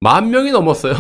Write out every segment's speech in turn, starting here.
10,000명이 넘었어요.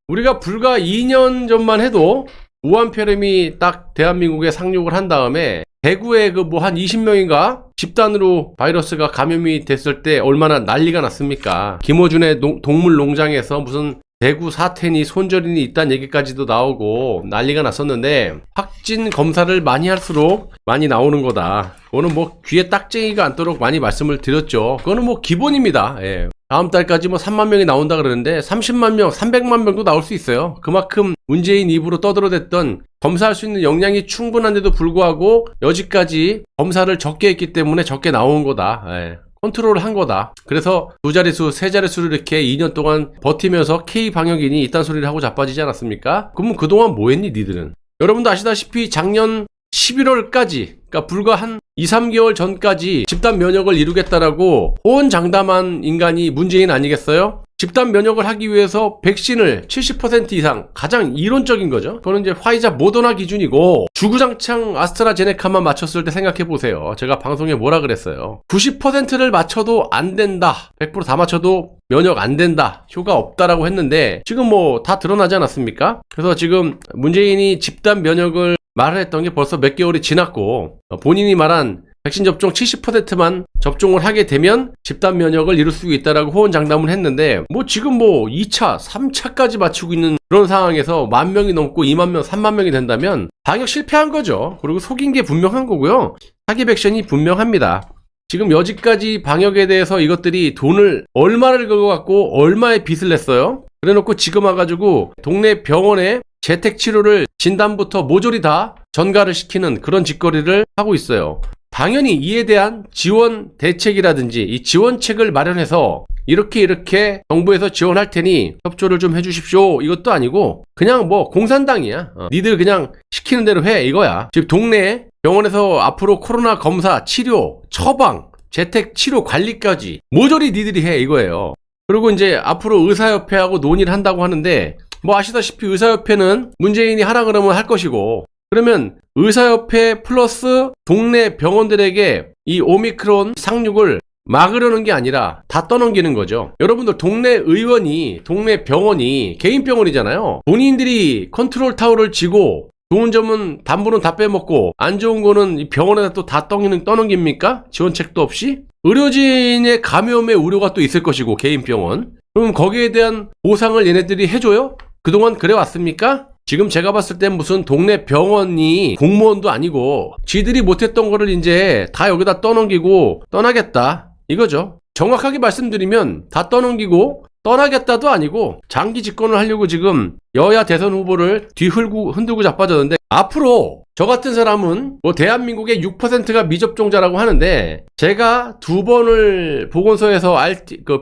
우리가 불과 2년 전만 해도 우한폐렴이 딱 대한민국에 상륙을 한 다음에 대구에 그 뭐 한 20명인가 집단으로 바이러스가 감염이 됐을 때 얼마나 난리가 났습니까? 김어준의 동물 농장에서 무슨 대구 사태니 손절이니 있다는 얘기까지도 나오고 난리가 났었는데, 확진 검사를 많이 할수록 많이 나오는 거다. 그거는 뭐 귀에 딱쟁이가 않도록 많이 말씀을 드렸죠. 그거는 뭐 기본입니다. 예. 다음 달까지 뭐 3만 명이 나온다 그러는데 30만 명, 300만 명도 나올 수 있어요. 그만큼 문재인 입으로 떠들어댔던 검사할 수 있는 역량이 충분한데도 불구하고 여지까지 검사를 적게 했기 때문에 적게 나온 거다. 예. 컨트롤을 한 거다. 그래서 두 자릿수, 세 자릿수를 이렇게 2년 동안 버티면서 K방역인이 이딴 소리를 하고 자빠지지 않았습니까? 그러면 그동안 뭐 했니 니들은? 여러분도 아시다시피 작년 11월까지, 그러니까 불과 한 2, 3개월 전까지 집단 면역을 이루겠다라고 호언장담한 인간이 문재인 아니겠어요? 집단 면역을 하기 위해서 백신을 70% 이상, 가장 이론적인 거죠. 그거는 이제 화이자 모더나 기준이고, 주구장창 아스트라제네카만 맞췄을 때 생각해보세요. 제가 방송에 뭐라 그랬어요. 90%를 맞춰도 안 된다, 100% 다 맞춰도 면역 안 된다, 효과 없다라고 했는데 지금 뭐 다 드러나지 않았습니까? 그래서 지금 문재인이 집단 면역을 말을 했던 게 벌써 몇 개월이 지났고, 본인이 말한 백신 접종 70%만 접종을 하게 되면 집단 면역을 이룰 수 있다라고 호언장담을 했는데, 뭐 지금 뭐 2차, 3차까지 맞추고 있는 그런 상황에서 10,000명이 넘고 2만 명, 3만 명이 된다면 방역 실패한 거죠. 그리고 속인 게 분명한 거고요. 사기 백신이 분명합니다. 지금 여지까지 방역에 대해서 이것들이 돈을 얼마를 긁어갖고 얼마의 빚을 냈어요? 그래놓고 지금 와가지고 동네 병원에 재택치료를 진단부터 모조리 다 전가를 시키는 그런 짓거리를 하고 있어요. 당연히 이에 대한 지원 대책이라든지 이 지원책을 마련해서 이렇게 정부에서 지원할 테니 협조를 좀 해주십시오, 이것도 아니고 그냥 뭐 공산당이야. 니들 그냥 시키는 대로 해, 이거야. 지금 동네 병원에서 앞으로 코로나 검사, 치료, 처방, 재택 치료 관리까지 모조리 니들이 해, 이거예요. 그리고 이제 앞으로 의사협회하고 논의를 한다고 하는데, 뭐 아시다시피 의사협회는 문재인이 하라 그러면 할 것이고, 그러면 의사협회 플러스 동네 병원들에게 이 오미크론 상륙을 막으려는 게 아니라 다 떠넘기는 거죠. 여러분들, 동네 의원이, 동네 병원이 개인 병원이잖아요. 본인들이 컨트롤 타워를 쥐고 좋은 점은 담보는 다 빼먹고 안 좋은 거는 병원에다 또 다 떠넘깁니까? 지원책도 없이? 의료진의 감염의 우려가 또 있을 것이고, 개인 병원. 그럼 거기에 대한 보상을 얘네들이 해줘요? 그동안 그래 왔습니까? 지금 제가 봤을 땐 무슨 동네 병원이 공무원도 아니고 지들이 못했던 거를 이제 다 여기다 떠넘기고 떠나겠다, 이거죠. 정확하게 말씀드리면 다 떠넘기고 떠나겠다도 아니고 장기 집권을 하려고 지금 여야 대선 후보를 흔들고 자빠졌는데, 앞으로 저 같은 사람은 뭐 대한민국의 6%가 미접종자라고 하는데, 제가 2번을 보건소에서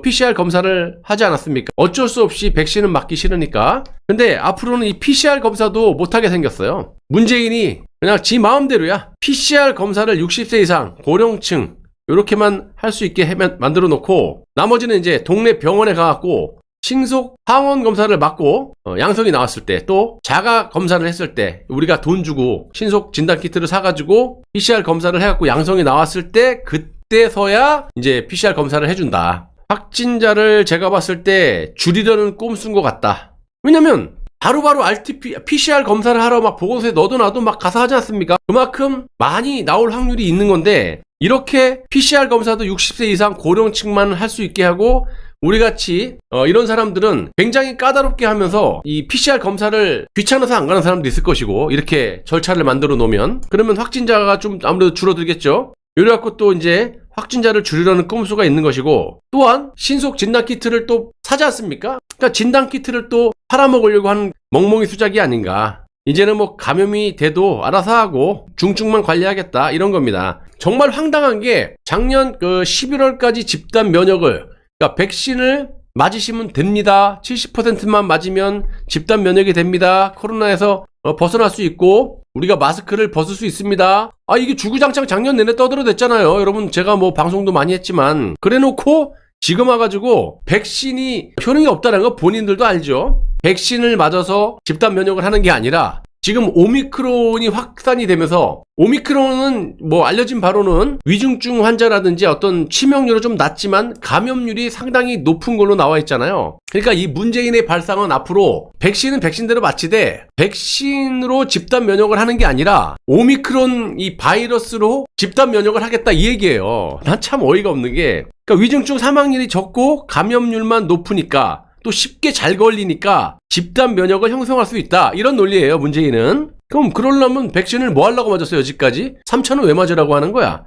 PCR 검사를 하지 않았습니까? 어쩔 수 없이 백신은 맞기 싫으니까. 근데 앞으로는 이 PCR 검사도 못하게 생겼어요. 문재인이 그냥 지 마음대로야. PCR 검사를 60세 이상 고령층 요렇게만 할 수 있게 만들어 놓고, 나머지는 이제 동네 병원에 가갖고 신속 항원 검사를 받고 양성이 나왔을 때, 또 자가 검사를 했을 때 우리가 돈 주고 신속 진단 키트를 사가지고 PCR 검사를 해갖고 양성이 나왔을 때, 그때서야 이제 PCR 검사를 해준다. 확진자를 제가 봤을 때 줄이려는 꼼수인 것 같다. 왜냐면 바로바로 PCR 검사를 하러 막 보건소에 너도 나도 막 가서 하지 않습니까? 그만큼 많이 나올 확률이 있는 건데, 이렇게 PCR 검사도 60세 이상 고령층만 할 수 있게 하고, 우리같이 이런 사람들은 굉장히 까다롭게 하면서 이 PCR 검사를 귀찮아서 안 가는 사람도 있을 것이고, 이렇게 절차를 만들어 놓으면 그러면 확진자가 좀 아무래도 줄어들겠죠. 이래갖고 또 이제 확진자를 줄이려는 꼼수가 있는 것이고, 또한 신속 진단 키트를 또 사지 않습니까? 그러니까 진단 키트를 또 팔아먹으려고 하는 멍멍이 수작이 아닌가. 이제는 뭐 감염이 돼도 알아서 하고 중증만 관리하겠다, 이런 겁니다. 정말 황당한 게, 작년 11월까지 집단 면역을, 그러니까 백신을 맞으시면 됩니다, 70%만 맞으면 집단 면역이 됩니다, 코로나에서 벗어날 수 있고 우리가 마스크를 벗을 수 있습니다, 이게 주구장창 작년 내내 떠들어댔잖아요. 여러분, 제가 뭐 방송도 많이 했지만. 그래놓고 지금 와가지고 백신이 효능이 없다는 거 본인들도 알죠. 백신을 맞아서 집단 면역을 하는 게 아니라 지금 오미크론이 확산이 되면서 오미크론은 뭐 알려진 바로는 위중증 환자라든지 어떤 치명률은 좀 낮지만 감염률이 상당히 높은 걸로 나와 있잖아요. 그러니까 이 문재인의 발상은 앞으로 백신은 백신대로 맞히되 백신으로 집단 면역을 하는 게 아니라 오미크론 이 바이러스로 집단 면역을 하겠다 이 얘기예요. 난 참 어이가 없는 게 그러니까 위중증 사망률이 적고 감염률만 높으니까 또 쉽게 잘 걸리니까 집단 면역을 형성할 수 있다. 이런 논리예요, 문재인은. 그럼 그러려면 백신을 뭐 하려고 맞았어요, 여지까지? 3,000원 왜 맞으라고 하는 거야?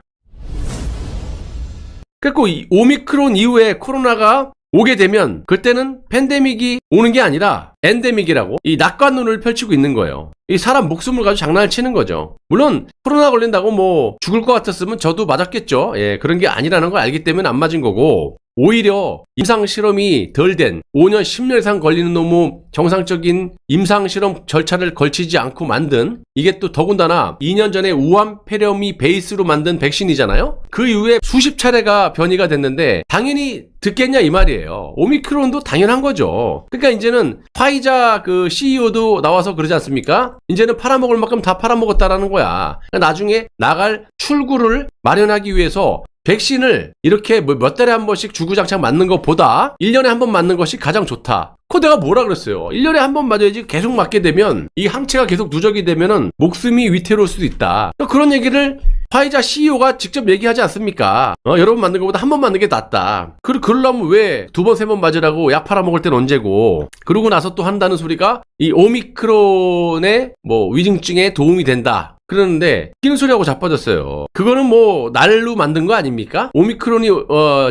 그리고 이 오미크론 이후에 코로나가 오게 되면 그때는 팬데믹이 오는 게 아니라 엔데믹이라고 이 낙관론을 펼치고 있는 거예요. 이 사람 목숨을 가지고 장난을 치는 거죠. 물론 코로나 걸린다고 뭐 죽을 것 같았으면 저도 맞았겠죠. 예, 그런 게 아니라는 걸 알기 때문에 안 맞은 거고 오히려 임상실험이 덜 된 5년, 10년 이상 걸리는 너무 정상적인 임상실험 절차를 걸치지 않고 만든 이게 또 더군다나 2년 전에 우한 폐렴이 베이스로 만든 백신이잖아요. 그 이후에 수십 차례가 변이가 됐는데 당연히 듣겠냐 이 말이에요. 오미크론도 당연한 거죠. 그러니까 이제는 화이자 그 CEO도 나와서 그러지 않습니까? 이제는 팔아먹을 만큼 다 팔아먹었다라는 거야. 그러니까 나중에 나갈 출구를 마련하기 위해서 백신을 이렇게 몇 달에 한 번씩 주구장창 맞는 것보다 1년에 한 번 맞는 것이 가장 좋다. 그거 내가 뭐라 그랬어요. 1년에 한 번 맞아야지 계속 맞게 되면 이 항체가 계속 누적이 되면은 목숨이 위태로울 수도 있다. 그런 얘기를 화이자 CEO가 직접 얘기하지 않습니까? 여러 번 맞는 것보다 한 번 맞는 게 낫다. 그러려면 왜 두 번, 세 번 맞으라고 약 팔아먹을 땐 언제고. 그러고 나서 또 한다는 소리가 이 오미크론의 뭐 위중증에 도움이 된다. 그러는데 끼는 소리하고 자빠졌어요. 그거는 뭐 날로 만든 거 아닙니까? 오미크론이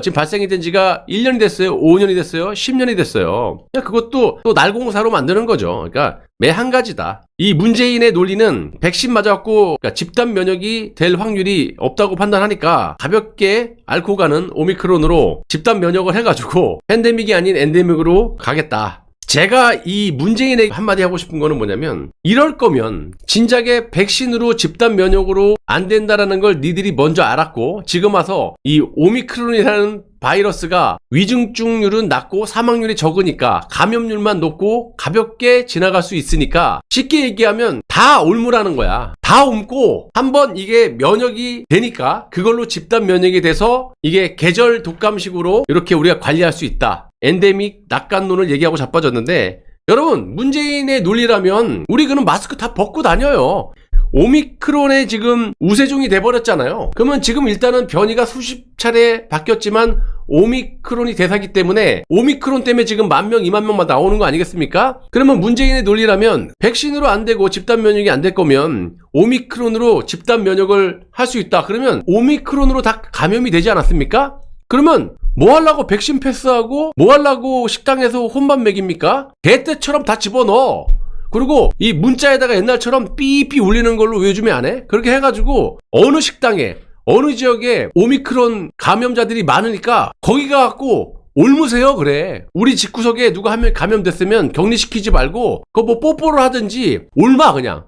지금 발생이 된 지가 1년이 됐어요? 5년이 됐어요? 10년이 됐어요. 그것도 또 날공사로 만드는 거죠. 그러니까 매 한 가지다. 이 문재인의 논리는 백신 맞아갖고 그러니까 집단 면역이 될 확률이 없다고 판단하니까 가볍게 앓고 가는 오미크론으로 집단 면역을 해가지고 팬데믹이 아닌 엔데믹으로 가겠다. 제가 이 문재인에게 한마디 하고 싶은 거는 뭐냐면 이럴 거면 진작에 백신으로 집단 면역으로 안 된다라는 걸 니들이 먼저 알았고 지금 와서 이 오미크론이라는 바이러스가 위중증률은 낮고 사망률이 적으니까 감염률만 높고 가볍게 지나갈 수 있으니까 쉽게 얘기하면 다 옮으라는 거야. 다 옮고 한번 이게 면역이 되니까 그걸로 집단 면역이 돼서 이게 계절 독감식으로 이렇게 우리가 관리할 수 있다. 엔데믹 낙관론을 얘기하고 자빠졌는데 여러분 문재인의 논리라면 우리 그럼 마스크 다 벗고 다녀요. 오미크론에 지금 우세종이 돼버렸잖아요. 그러면 지금 일단은 변이가 수십 차례 바뀌었지만 오미크론이 대사기 때문에 오미크론 때문에 지금 10,000명, 20,000명만 나오는 거 아니겠습니까? 그러면 문재인의 논리라면 백신으로 안 되고 집단 면역이 안 될 거면 오미크론으로 집단 면역을 할 수 있다. 그러면 오미크론으로 다 감염이 되지 않았습니까? 그러면 뭐 하려고 백신 패스하고 뭐 하려고 식당에서 혼밥 먹입니까? 개 때처럼 다 집어넣어. 그리고 이 문자에다가 옛날처럼 삐삐 울리는 걸로 왜 요즘에 안 해? 그렇게 해가지고 어느 식당에 어느 지역에 오미크론 감염자들이 많으니까 거기 가갖고 옮으세요. 그래. 우리 집구석에 누가 한 명 감염됐으면 격리시키지 말고 그거 뭐 뽀뽀를 하든지 옮아 그냥.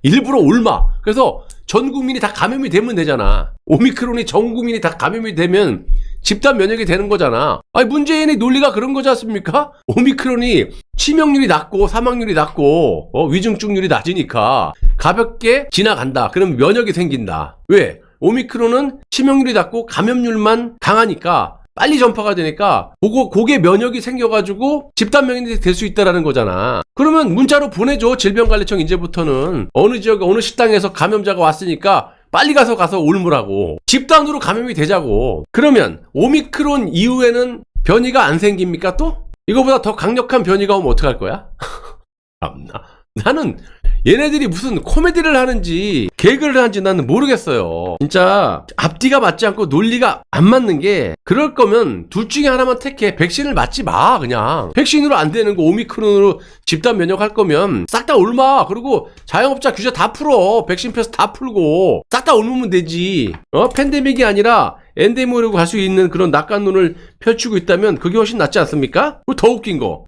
일부러 옮아. 그래서 전 국민이 다 감염이 되면 되잖아. 오미크론이 전 국민이 다 감염이 되면 집단 면역이 되는 거잖아. 아니 문재인의 논리가 그런 거지 않습니까? 오미크론이 치명률이 낮고 사망률이 낮고 위중증률이 낮으니까 가볍게 지나간다. 그럼 면역이 생긴다. 왜? 오미크론은 치명률이 낮고 감염률만 강하니까 빨리 전파가 되니까 그게 면역이 생겨가지고 집단 면역이 될 수 있다라는 거잖아. 그러면 문자로 보내줘. 질병관리청 이제부터는 어느 지역에 어느 식당에서 감염자가 왔으니까 빨리 가서 옮으라고. 집단으로 감염이 되자고. 그러면 오미크론 이후에는 변이가 안 생깁니까 또? 이거보다 더 강력한 변이가 오면 어떡할 거야? 나는 얘네들이 무슨 코미디를 하는지 개그를 하는지 나는 모르겠어요. 진짜 앞뒤가 맞지 않고 논리가 안 맞는 게 그럴 거면 둘 중에 하나만 택해. 백신을 맞지 마 그냥. 백신으로 안 되는 거 오미크론으로 집단 면역할 거면 싹 다 옮아. 그리고 자영업자 규제 다 풀어. 백신 패스 다 풀고 싹 다 옮으면 되지. 팬데믹이 아니라 엔데믹으로 갈 수 있는 그런 낙관론을 펼치고 있다면 그게 훨씬 낫지 않습니까? 그리고 더 웃긴 거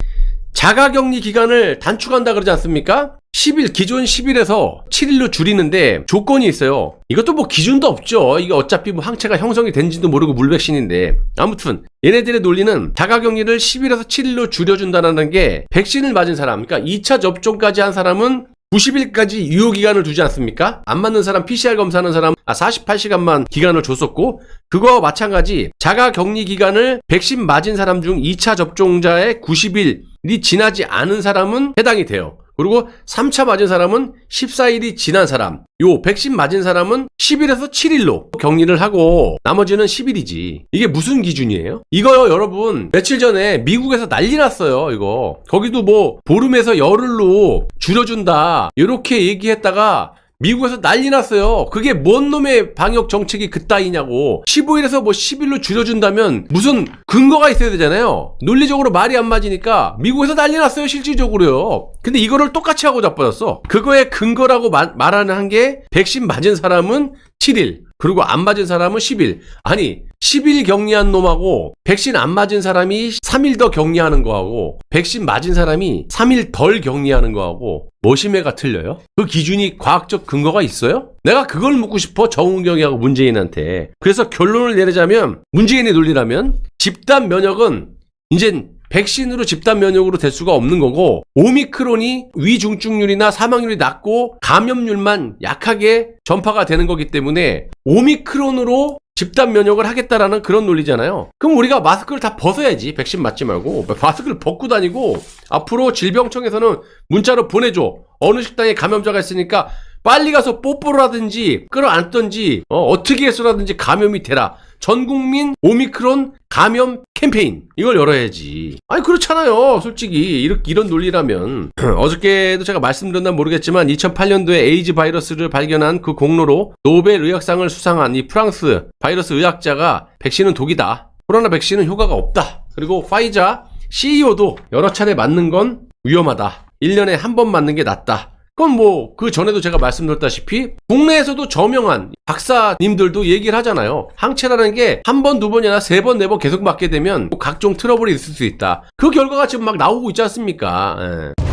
자가격리 기간을 단축한다 그러지 않습니까? 10일, 기존 10일에서 7일로 줄이는데 조건이 있어요. 이것도 뭐 기준도 없죠. 이게 어차피 뭐 항체가 형성이 된지도 모르고 물백신인데. 아무튼 얘네들의 논리는 자가격리를 10일에서 7일로 줄여준다는 게 백신을 맞은 사람, 그러니까 2차 접종까지 한 사람은 90일까지 유효기간을 두지 않습니까? 안 맞는 사람 PCR 검사하는 사람 48시간만 기간을 줬었고, 그거와 마찬가지 자가격리 기간을 백신 맞은 사람 중 2차 접종자의 90일이 지나지 않은 사람은 해당이 돼요. 그리고 3차 맞은 사람은 14일이 지난 사람, 요 백신 맞은 사람은 10일에서 7일로 격리를 하고 나머지는 10일이지. 이게 무슨 기준이에요? 이거요, 여러분. 며칠 전에 미국에서 난리 났어요, 이거. 거기도 뭐 보름에서 열흘로 줄여준다 이렇게 얘기했다가 미국에서 난리 났어요. 그게 뭔 놈의 방역 정책이 그따위냐고. 15일에서 뭐 10일로 줄여준다면 무슨 근거가 있어야 되잖아요. 논리적으로 말이 안 맞으니까 미국에서 난리 났어요, 실질적으로요. 근데 이거를 똑같이 하고 자빠졌어. 그거의 근거라고 말하는 한 게 백신 맞은 사람은 7일, 그리고 안 맞은 사람은 10일. 아니, 10일 격리한 놈하고 백신 안 맞은 사람이 3일 더 격리하는 거하고 백신 맞은 사람이 3일 덜 격리하는 거하고 뭐심해가 틀려요? 그 기준이 과학적 근거가 있어요? 내가 그걸 묻고 싶어, 정은경이하고 문재인한테. 그래서 결론을 내리자면, 문재인의 논리라면 집단 면역은 이젠 백신으로 집단 면역으로 될 수가 없는 거고, 오미크론이 위중증률이나 사망률이 낮고 감염률만 약하게 전파가 되는 거기 때문에 오미크론으로 집단 면역을 하겠다라는 그런 논리잖아요. 그럼 우리가 마스크를 다 벗어야지. 백신 맞지 말고 마스크를 벗고 다니고, 앞으로 질병청에서는 문자로 보내줘. 어느 식당에 감염자가 있으니까 빨리 가서 뽀뽀를 하든지 끌어안든지 어떻게 해서라든지 감염이 되라. 전국민 오미크론 감염 캠페인, 이걸 열어야지. 아니 그렇잖아요, 솔직히. 이런 논리라면. 어저께도 제가 말씀드렸나 모르겠지만 2008년도에 에이즈 바이러스를 발견한 그 공로로 노벨 의학상을 수상한 이 프랑스 바이러스 의학자가 백신은 독이다, 코로나 백신은 효과가 없다, 그리고 파이자 CEO도 여러 차례 맞는 건 위험하다, 1년에 한 번 맞는 게 낫다. 그건 뭐 그 전에도 제가 말씀드렸다시피 국내에서도 저명한 박사님들도 얘기를 하잖아요. 항체라는 게 한 번, 두 번이나 세 번, 네 번 계속 맞게 되면 각종 트러블이 있을 수 있다. 그 결과가 지금 막 나오고 있지 않습니까? 예.